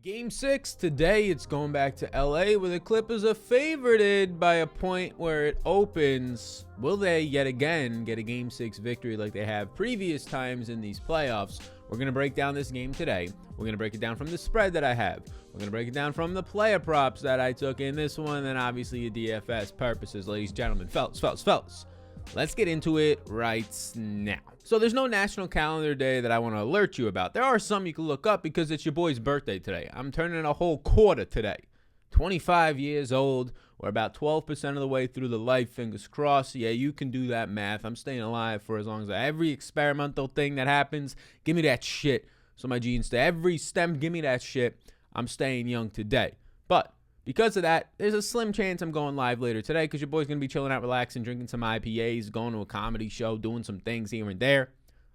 Game 6 today, it's going back to LA where the Clippers are favorited by a point where it opens. Will they yet again get a Game 6 victory like they have previous times in these playoffs? We're going to break down this game today. We're going to break it down from the spread that I have. We're going to break it down from the player props that I took in this one, and obviously the DFS purposes, ladies and gentlemen. Fellas. Let's get into it right now. So there's no national calendar day that I want to alert you about. There are some you can look up because it's your boy's birthday today. I'm turning a whole quarter today. 25 years old. We're about 12% of the way through the life. Fingers crossed. Yeah, you can do that math. I'm staying alive for as long as every experimental thing that happens. Give me that shit. So my genes to every stem. Give me that shit. I'm staying young today. But because of that, there's a slim chance I'm going live later today because your boy's going to be chilling out, relaxing, drinking some IPAs, going to a comedy show, doing some things here and there.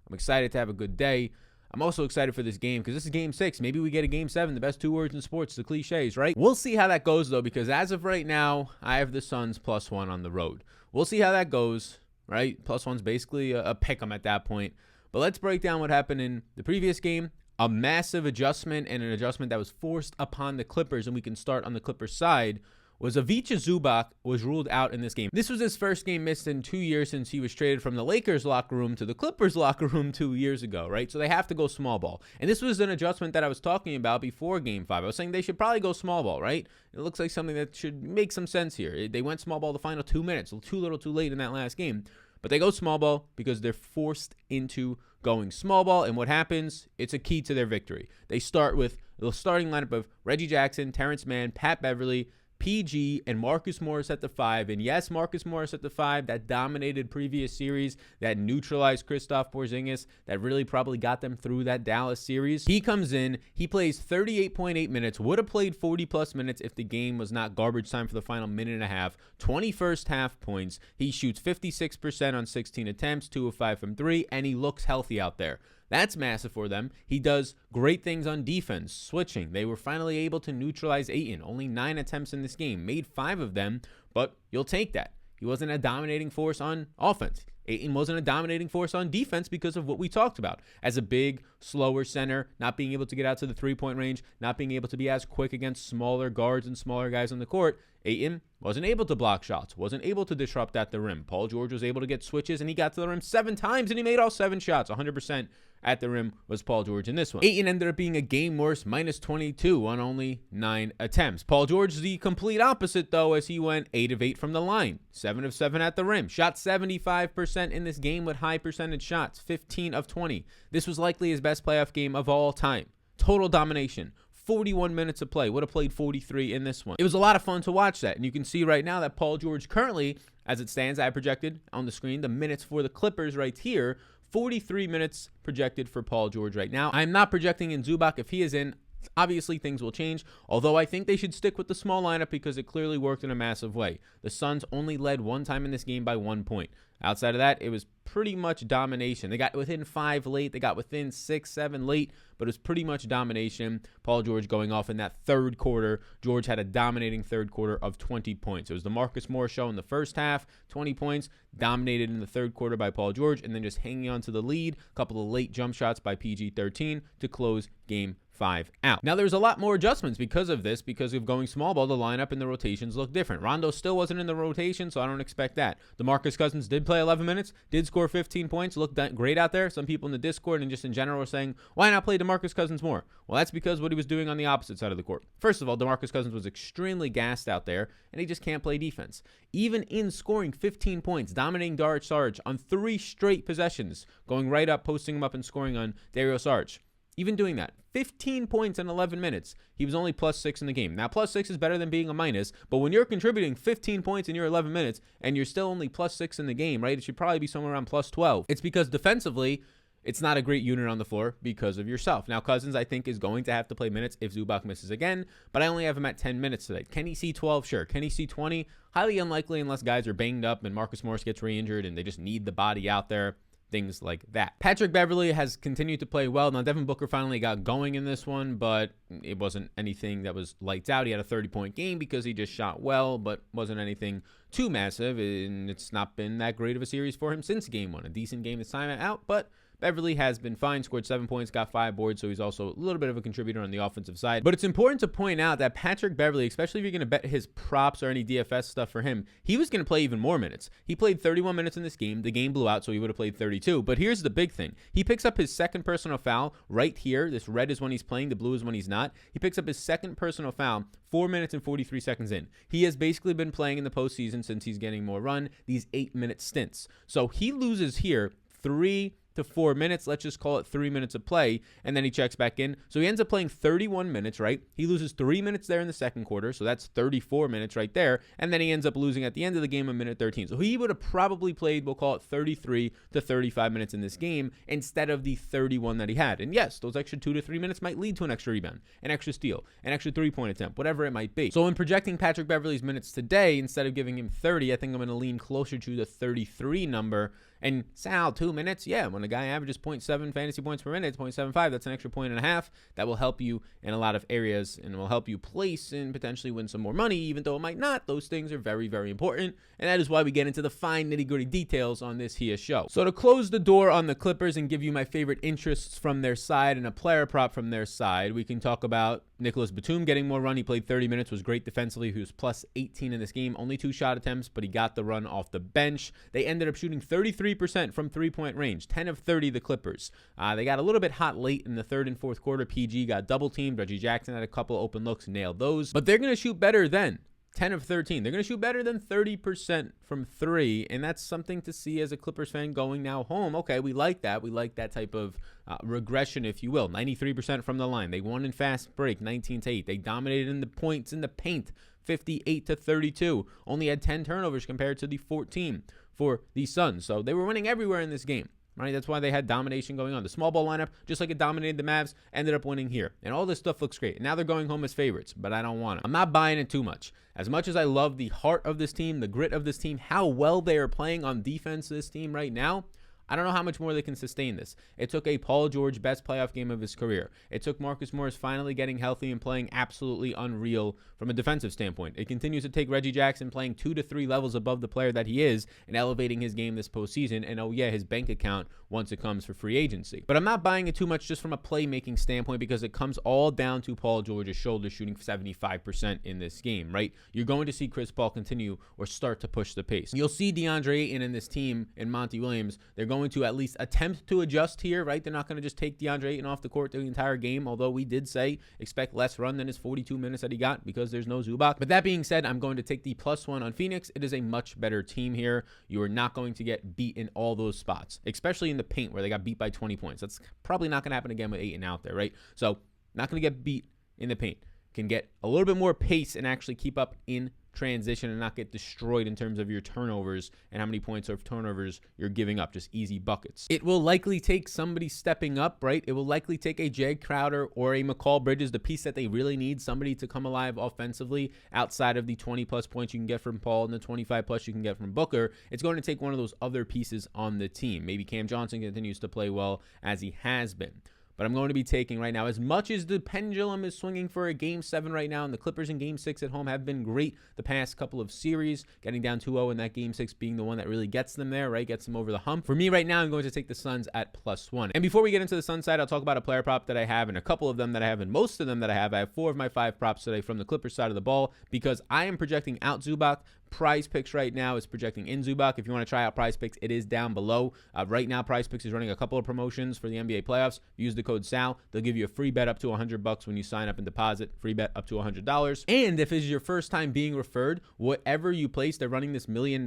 I'm excited to have a good day. I'm also excited for this game because this is Game 6. Maybe we get a Game 7, the best two words in sports, the cliches, right? We'll see how that goes, though, because as of right now, I have the Suns +1 on the road. We'll see how that goes, right? +1's basically a pick 'em at that point. But let's break down what happened in the previous game. A massive adjustment, and an adjustment that was forced upon the Clippers, and we can start on the Clippers side, was Ivica Zubac was ruled out in this game. This was his first game missed in 2 years since he was traded from the Lakers locker room to the Clippers locker room 2 years ago, right? So they have to go small ball. And this was an adjustment that I was talking about before Game 5. I was saying they should probably go small ball, right? It looks like something that should make some sense here. They went small ball the final 2 minutes, too little too late in that last game. But they go small ball because they're forced into going small ball, and what happens? It's a key to their victory. They start with the starting lineup of Reggie Jackson, Terrence Mann, Pat Beverly, PG, and Marcus Morris at the 5. And yes, Marcus Morris at the 5, that dominated previous series, that neutralized Kristaps Porzingis, that really probably got them through that Dallas series. He comes in, he plays 38.8 minutes, would have played 40-plus minutes if the game was not garbage time for the final minute and a half. 21st half points. He shoots 56% on 16 attempts, 2 of 5 from 3, and he looks healthy out there. That's massive for them. He does great things on defense, switching. They were finally able to neutralize Ayton. Only 9 attempts in this game, made 5 of them, but you'll take that. He wasn't a dominating force on offense. Ayton wasn't a dominating force on defense because of what we talked about. As a big, slower center, not being able to get out to the three-point range, not being able to be as quick against smaller guards and smaller guys on the court, Ayton wasn't able to block shots, wasn't able to disrupt at the rim. Paul George was able to get switches, and he got to the rim 7 times, and he made all 7 shots. 100% at the rim was Paul George in this one. Ayton ended up being a game worse, -22 on only 9 attempts. Paul George the complete opposite, though, as he went 8 of 8 from the line, 7 of 7 at the rim, shot 75% in this game with high percentage shots, 15 of 20. This was likely his best playoff game of all time. Total domination. 41 minutes of play. Would have played 43 in this one. It was a lot of fun to watch that. And you can see right now that Paul George currently, as it stands, I projected on the screen the minutes for the Clippers right here. 43 minutes projected for Paul George right now. I'm not projecting in Zubac. If he is in, obviously things will change. Although I think they should stick with the small lineup because it clearly worked in a massive way. The Suns only led 1 time in this game by 1 point. Outside of that, it was pretty much domination. They got within 5 late. They got within 6, 7 late, but it was pretty much domination. Paul George going off in that third quarter. George had a dominating third quarter of 20 points. It was the Marcus Morris show in the first half, 20 points, dominated in the third quarter by Paul George, and then just hanging on to the lead. A couple of late jump shots by PG-13 to close Game 5 out. Now, there's a lot more adjustments because of this, because of going small ball. The lineup and the rotations look different. Rondo still wasn't in the rotation, so I don't expect that. DeMarcus Cousins did play 11 minutes, did score 15 points, looked great out there. Some people in the Discord and just in general are saying, why not play DeMarcus Cousins more? Well, that's because what he was doing on the opposite side of the court. First of all, DeMarcus Cousins was extremely gassed out there, and he just can't play defense. Even in scoring 15 points, dominating Dario Saric on 3 straight possessions, going right up, posting him up, and scoring on Dario Saric. Even doing that, 15 points in 11 minutes, he was only +6 in the game. Now, +6 is better than being a minus, but when you're contributing 15 points in your 11 minutes and you're still only +6 in the game, right, it should probably be somewhere around +12. It's because defensively, it's not a great unit on the floor because of yourself. Now, Cousins, I think, is going to have to play minutes if Zubac misses again, but I only have him at 10 minutes today. Can he see 12? Sure. Can he see 20? Highly unlikely unless guys are banged up and Marcus Morris gets re-injured and they just need the body out there. Things like that. Patrick Beverly has continued to play well. Now, Devin Booker finally got going in this one, but it wasn't anything that was lights out. He had a 30-point game because he just shot well, but wasn't anything too massive, and it's not been that great of a series for him since Game 1. A decent game this time out, but Beverley has been fine, scored 7 points, got 5 boards, so he's also a little bit of a contributor on the offensive side. But it's important to point out that Patrick Beverley, especially if you're going to bet his props or any DFS stuff for him, he was going to play even more minutes. He played 31 minutes in this game. The game blew out, so he would have played 32. But here's the big thing. He picks up his second personal foul right here. This red is when he's playing. The blue is when he's not. He picks up his second personal foul 4 minutes and 43 seconds in. He has basically been playing in the postseason since he's getting more run, these 8-minute stints. So he loses here 3 to 4 minutes. Let's just call it 3 minutes of play, and then he checks back in. So he ends up playing 31 minutes, right? He loses 3 minutes there in the second quarter, so that's 34 minutes right there, and then he ends up losing at the end of the game a minute 13. So he would have probably played, we'll call it 33 to 35 minutes in this game instead of the 31 that he had. And yes, those extra 2 to 3 minutes might lead to an extra rebound, an extra steal, an extra 3-point attempt, whatever it might be. So in projecting Patrick Beverley's minutes today, instead of giving him 30, I think I'm going to lean closer to the 33 number. And Sal, 2 minutes, yeah, when a guy averages 0.7 fantasy points per minute, it's 0.75. That's an extra 1.5. That will help you in a lot of areas and will help you place and potentially win some more money, even though it might not. Those things are very, very important. And that is why we get into the fine nitty-gritty details on this here show. So to close the door on the Clippers and give you my favorite interests from their side and a player prop from their side, we can talk about Nicholas Batum getting more run. He played 30 minutes, was great defensively. He was plus 18 in this game. Only 2 shot attempts, but he got the run off the bench. They ended up shooting 33% from 3-point range, 10 of 30 the Clippers. They got a little bit hot late in the third and fourth quarter. PG got double teamed. Reggie Jackson had a couple open looks, nailed those. But they're going to shoot better than 10 of 13. They're going to shoot better than 30% from 3, and that's something to see as a Clippers fan going now home. Okay, we like that. We like that type of regression, if you will. 93% from the line. They won in fast break, 19-8. They dominated in the points in the paint, 58-32. Only had 10 turnovers compared to the 14 for the Suns. So they were winning everywhere in this game. Right, that's why they had domination going on. The small ball lineup, just like it dominated the Mavs, ended up winning here. And all this stuff looks great. Now they're going home as favorites, but I don't want it. I'm not buying it too much. As much as I love the heart of this team, the grit of this team, how well they are playing on defense, this team right now, I don't know how much more they can sustain this. It took a Paul George best playoff game of his career. It took Marcus Morris finally getting healthy and playing absolutely unreal from a defensive standpoint. It continues to take Reggie Jackson playing 2 to 3 levels above the player that he is and elevating his game this postseason. And oh yeah, his bank account once it comes for free agency. But I'm not buying it too much just from a playmaking standpoint because it comes all down to Paul George's shoulders shooting 75% in this game, right? You're going to see Chris Paul continue or start to push the pace. You'll see DeAndre Ayton in this team and Monty Williams. They're going to at least attempt to adjust here, right? They're not going to just take DeAndre Ayton off the court the entire game, although we did say expect less run than his 42 minutes that he got because there's no Zubac. But that being said, I'm going to take the +1 on Phoenix. It is a much better team here. You are not going to get beat in all those spots, especially in the paint where they got beat by 20 points. That's probably not going to happen again with Ayton out there, right? So not going to get beat in the paint. Can get a little bit more pace and actually keep up in transition and not get destroyed in terms of your turnovers and how many points of turnovers you're giving up, just easy buckets. It will likely take somebody stepping up, right? It will likely take a Jay Crowder or a McCall Bridges, the piece that they really need, somebody to come alive offensively outside of the 20+ points you can get from Paul and the 25+ you can get from Booker. It's going to take one of those other pieces on the team. Maybe Cam Johnson continues to play well as he has been. But I'm going to be taking right now, as much as the pendulum is swinging for a Game 7 right now, and the Clippers in Game 6 at home have been great the past couple of series, getting down 2-0 in that Game 6 being the one that really gets them there, right? Gets them over the hump. For me right now, I'm going to take the Suns at +1. And before we get into the Suns side, I'll talk about a player prop that I have and a couple of them that I have and most of them that I have. I have 4 of my 5 props today from the Clippers side of the ball because I am projecting out Zubac. Prize Picks right now is projecting in Zubac. If you want to try out Prize Picks, it is down below. Right now, Prize Picks is running a couple of promotions for the NBA playoffs. Use the code SAL. They'll give you a free bet up to $100 when you sign up and deposit. Free bet up to $100. And if it's your first time being referred, whatever you place, they're running this $1 million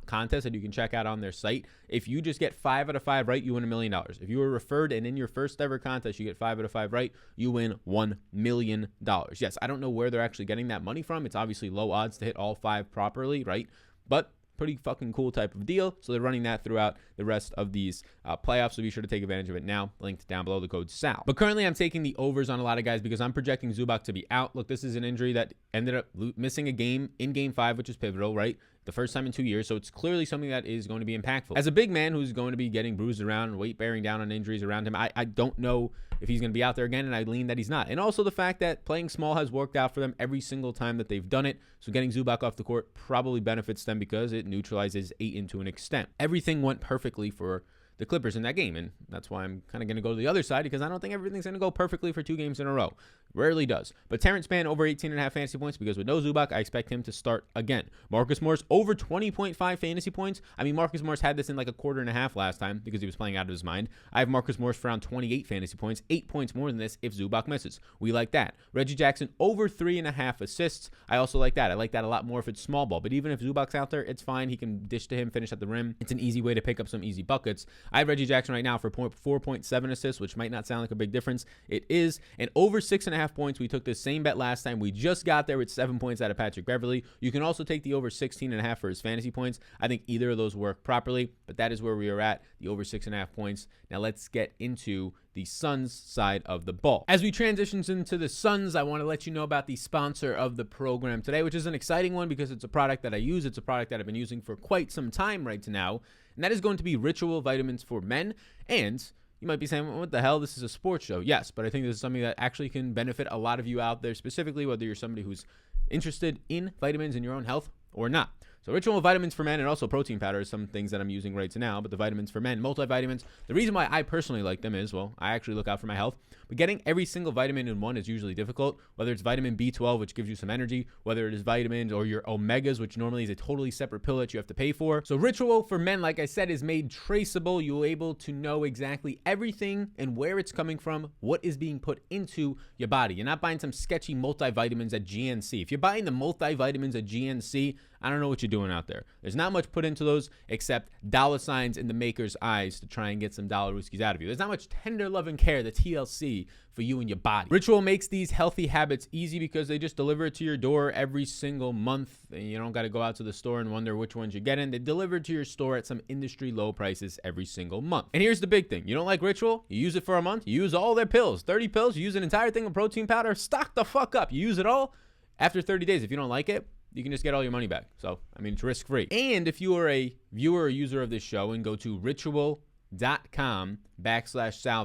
contest that you can check out on their site. If you just get 5 out of 5 right, you win $1 million. If you were referred and in your first ever contest, you get 5 out of 5 right, you win $1 million. Yes, I don't know where they're actually getting that money from. It's obviously low odds to hit all 5 properly, right? But pretty fucking cool type of deal. So they're running that throughout the rest of these playoffs. So be sure to take advantage of it now. Linked down below, the code SAL. But currently I'm taking the overs on a lot of guys because I'm projecting Zubac to be out. Look, this is an injury that ended up missing a game in Game 5, which is pivotal, right? The first time in 2 years. So it's clearly something that is going to be impactful. As a big man who's going to be getting bruised around and weight bearing down on injuries around him, I don't know if he's going to be out there again, and I lean that he's not. And also the fact that playing small has worked out for them every single time that they've done it. So getting Zubac off the court probably benefits them because it neutralizes Ayton to an extent. Everything went perfectly for the Clippers in that game. And that's why I'm kind of going to go to the other side, because I don't think everything's going to go perfectly for 2 games in a row. Rarely does. But Terrence Mann over 18.5 fantasy points, because with no Zubac, I expect him to start again. Marcus Morris over 20.5 fantasy points. I mean, Marcus Morris had this in like a quarter and a half last time because he was playing out of his mind. I have Marcus Morris for around 28 fantasy points, 8 points more than this if Zubac misses. We like that. Reggie Jackson over 3.5 assists. I also like that. I like that a lot more if it's small ball. But even if Zubac's out there, it's fine. He can dish to him, finish at the rim. It's an easy way to pick up some easy buckets. I have Reggie Jackson right now for 4.7 assists, which might not sound like a big difference. It is. And over 6.5 points. We took this same bet last time. We just got there with 7 points out of Patrick Beverley. You can also take the over 16.5 for his fantasy points. I think either of those work properly, but that is where we are at, the over 6.5 points. Now let's get into the Suns side of the ball. As we transition into the Suns, I want to let you know about the sponsor of the program today, which is an exciting one because it's a product that I use. It's a product that I've been using for quite some time right now, and that is going to be Ritual Vitamins for Men. And you might be saying, well, what the hell? This is a sports show. Yes, but I think this is something that actually can benefit a lot of you out there, specifically whether you're somebody who's interested in vitamins in your own health or not. So Ritual Vitamins for Men and also protein powder is some things that I'm using right now, but the vitamins for men, multivitamins, the reason why I personally like them is, well, I actually look out for my health, but getting every single vitamin in one is usually difficult, whether it's vitamin B12, which gives you some energy, whether it is vitamins or your omegas, which normally is a totally separate pill that you have to pay for. So Ritual for Men, like I said, is made traceable. You're able to know exactly everything and where it's coming from, what is being put into your body. You're not buying some sketchy multivitamins at GNC. If you're buying the multivitamins at GNC, I don't know what you're doing out there. There's not much put into those except dollar signs in the maker's eyes to try and get some dollar whiskeys out of you. There's not much tender love and care, the TLC, for you and your body. Ritual makes these healthy habits easy because they just deliver it to your door every single month. And you don't got to go out to the store and wonder which ones you're getting. They deliver it to your store at some industry low prices every single month. And here's the big thing. You don't like Ritual? You use it for a month. You use all their pills. 30 pills. You use an entire thing of protein powder. Stock the fuck up. You use it all. After 30 days, if you don't like it, you can just get all your money back. So, I mean, it's risk-free. And if you are a viewer or user of this show and go to ritual.com/Sal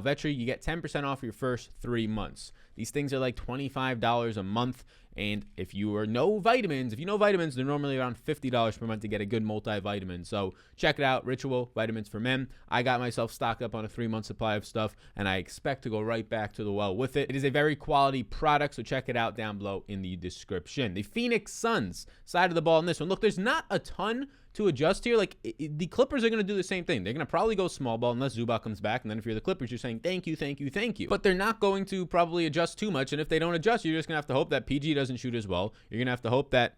Vetri, you get 10% off your first 3 months. These things are like $25 a month. And if you know vitamins, they're normally around $50 per month to get a good multivitamin. So check it out, Ritual Vitamins for Men. I got myself stocked up on a 3-month supply of stuff, and I expect to go right back to the well with it. It is a very quality product, so check it out down below in the description. The Phoenix Suns side of the ball in this one. Look, there's not a ton to adjust here. Like, the Clippers are going to do the same thing. They're going to probably go small ball unless Zubac comes back. And then if you're the Clippers, you're saying, thank you, thank you, thank you. But they're not going to probably adjust too much. And if they don't adjust, you're just going to have to hope that PG doesn't shoot as well. You're going to have to hope that,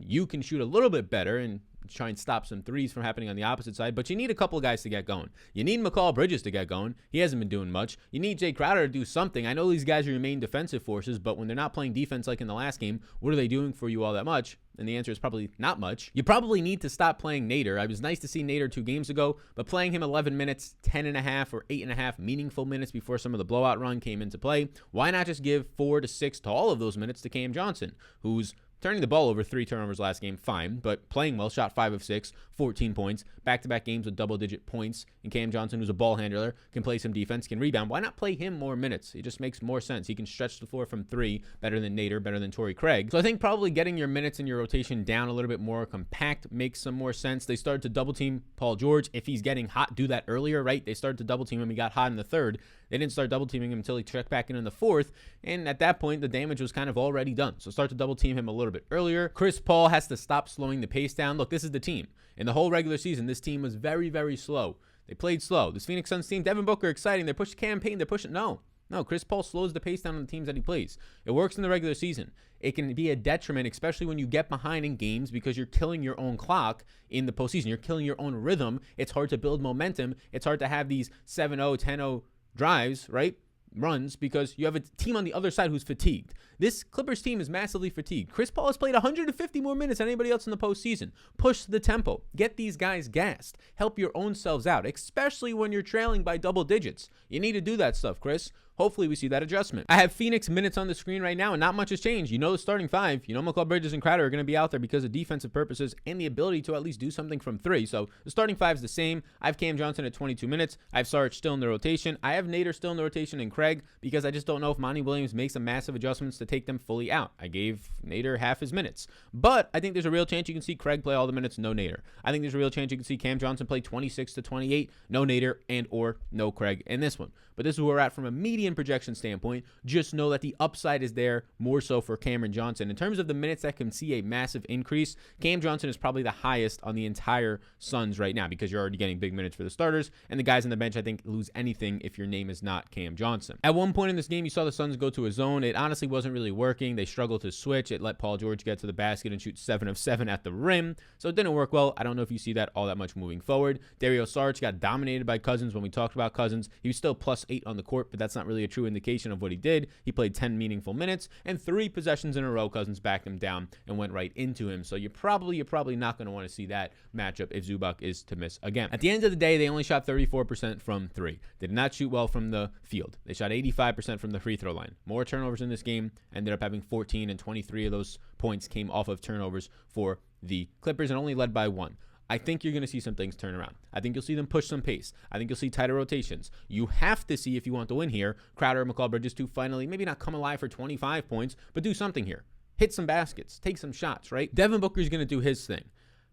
you can shoot a little bit better and try and stop some threes from happening on the opposite side, but you need a couple of guys to get going. You need McCall Bridges to get going. He hasn't been doing much. You need Jay Crowder to do something. I know these guys are your main defensive forces, but when they're not playing defense like in the last game, what are they doing for you all that much? And the answer is probably not much. You probably need to stop playing Nader. I was nice to see Nader 2 games ago, but playing him 11 minutes, 10.5 or 8.5 meaningful minutes before some of the blowout run came into play, why not just give 4 to 6 to all of those minutes to Cam Johnson, who's turning the ball over 3 turnovers last game, fine, but playing well, shot 5 of 6, 14 points, back-to-back games with double-digit points, and Cam Johnson, who's a ball handler, can play some defense, can rebound. Why not play him more minutes? It just makes more sense. He can stretch the floor from 3 better than Nader, better than Torrey Craig. So I think probably getting your minutes in your rotation down a little bit more compact makes some more sense. They started to double-team Paul George. If he's getting hot, do that earlier, right? They started to double-team him. He got hot in the 3rd. They didn't start double-teaming him until he checked back in the 4th, and at that point, the damage was kind of already done. So start to double-team him a little bit earlier. Chris Paul has to stop slowing the pace down. Look, this is the team. In the whole regular season, this team was very, very slow. They played slow. This Phoenix Suns team, Devin Booker, exciting. They're pushing campaign. They're pushing. No, Chris Paul slows the pace down on the teams that he plays. It works in the regular season. It can be a detriment, especially when you get behind in games because you're killing your own clock in the postseason. You're killing your own rhythm. It's hard to build momentum. It's hard to have these 7-0, 10-0 drives, right? Runs, because you have a team on the other side who's fatigued. This Clippers team is massively fatigued. Chris Paul has played 150 more minutes than anybody else in the postseason. Push the tempo. Get these guys gassed. Help your own selves out, especially when you're trailing by double digits. You need to do that stuff, Chris. hopefully we see that adjustment. I have Phoenix minutes on the screen right now, and not much has changed. You know the starting five. You know McCall Bridges and Crowder are going to be out there because of defensive purposes and the ability to at least do something from three. So the starting five is the same. I have Cam Johnson at 22 minutes. I have Sarge still in the rotation. I have Nader still in the rotation and Craig because I just don't know if Monty Williams makes some massive adjustments to take them fully out. I gave Nader half his minutes. But I think there's a real chance you can see Craig play all the minutes, no Nader. I think there's a real chance you can see Cam Johnson play 26 to 28, no Nader and or no Craig in this one. But this is where we're at from a median projection standpoint. Just know that the upside is there more so for Cameron Johnson. In terms of the minutes that can see a massive increase, Cam Johnson is probably the highest on the entire Suns right now because you're already getting big minutes for the starters, and the guys on the bench, I think, lose anything if your name is not Cam Johnson. At one point in this game, you saw the Suns go to a zone. It honestly wasn't really working. They struggled to switch. It let Paul George get to the basket and shoot 7 of 7 at the rim, so it didn't work well. I don't know if you see that all that much moving forward. Dario Saric got dominated by Cousins. When we talked about Cousins, he was still +8 on the court, but that's not really a true indication of what he did. He played 10 meaningful minutes, and 3 possessions in a row, Cousins backed him down and went right into him. So you're probably not going to want to see that matchup if Zubac is to miss again. At the end of the day, they only shot 34% from 3. They did not shoot well from the field. They shot 85% from the free throw line. More turnovers in this game, ended up having 14, and 23 of those points came off of turnovers for the Clippers and only led by 1. I think you're going to see some things turn around. I think you'll see them push some pace. I think you'll see tighter rotations. You have to see, if you want to win here, Crowder and McCall Bridges to finally maybe not come alive for 25 points, but do something here. Hit some baskets. Take some shots, right? Devin Booker's going to do his thing.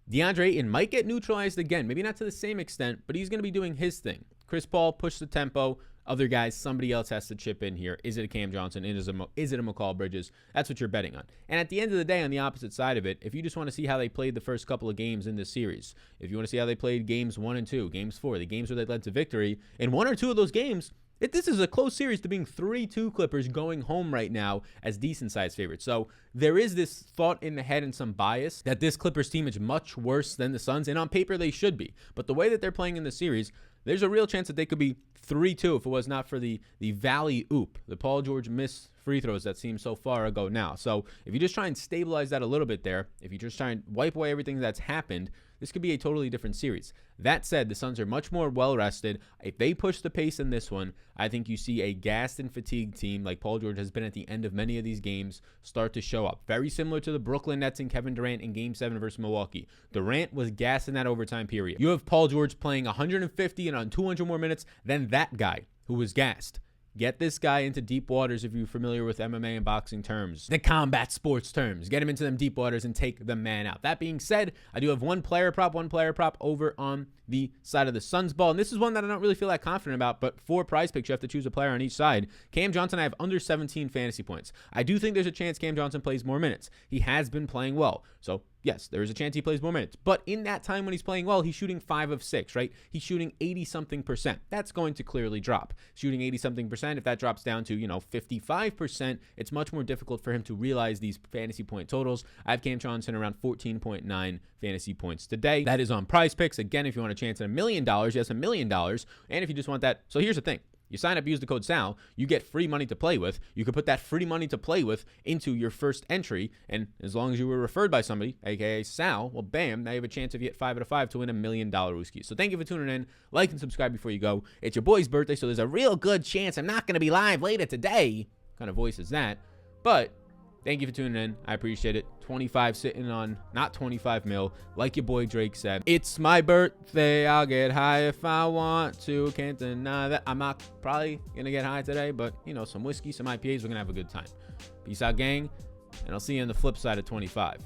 DeAndre Ayton might get neutralized again. Maybe not to the same extent, but he's going to be doing his thing. Chris Paul, push the tempo. Other guys, somebody else has to chip in here. Is it a Cam Johnson? Is it a McCall Bridges? That's what you're betting on. And at the end of the day, on the opposite side of it, if you just want to see how they played the first couple of games in this series, if you want to see how they played games 1 and 2, games 4, the games where they led to victory, in 1 or 2 of those games, this is a close series to being 3-2 Clippers going home right now as decent-sized favorites. So there is this thought in the head and some bias that this Clippers team is much worse than the Suns, and on paper they should be. But the way that they're playing in the series, there's a real chance that they could be 3-2 if it was not for the Valley oop, the Paul George missed free throws that seem so far ago now. So if you just try and stabilize that a little bit there, if you just try and wipe away everything that's happened, this could be a totally different series. That said, the Suns are much more well-rested. If they push the pace in this one, I think you see a gassed and fatigued team like Paul George has been at the end of many of these games start to show up. Very similar to the Brooklyn Nets and Kevin Durant in Game 7 versus Milwaukee. Durant was gassed in that overtime period. You have Paul George playing 150 and on 200 more minutes than that guy who was gassed. Get this guy into deep waters if you're familiar with MMA and boxing terms, the combat sports terms. Get him into them deep waters and take the man out. That being said, I do have one player prop over on the side of the Suns ball. And this is one that I don't really feel that confident about, but for Prize Picks, you have to choose a player on each side. Cam Johnson, I have under 17 fantasy points. I do think there's a chance Cam Johnson plays more minutes. He has been playing well. So yes, there is a chance he plays more minutes. But in that time when he's playing well, he's shooting 5 of 6, right? He's shooting 80-something%. That's going to clearly drop. Shooting 80-something%, if that drops down to, 55%, it's much more difficult for him to realize these fantasy point totals. I have Cam Johnson around 14.9 fantasy points today. That is on Prize Picks. Again, if you want a chance at $1 million, yes, $1 million. And if you just want that, so here's the thing. You sign up, use the code SAL, you get free money to play with. You could put that free money to play with into your first entry, and as long as you were referred by somebody, aka Sal, well, bam, now you have a chance if you hit 5 out of 5 to win $1 million Wooski. So thank you for tuning in. Like and subscribe before you go. It's your boy's birthday, so there's a real good chance I'm not going to be live later today. What kind of voice is that? But thank you for tuning in. I appreciate it. 25 sitting on, not 25 mil, like your boy Drake said. It's my birthday. I'll get high if I want to. Can't deny that. I'm not probably going to get high today, but, some whiskey, some IPAs. We're going to have a good time. Peace out, gang. And I'll see you on the flip side of 25.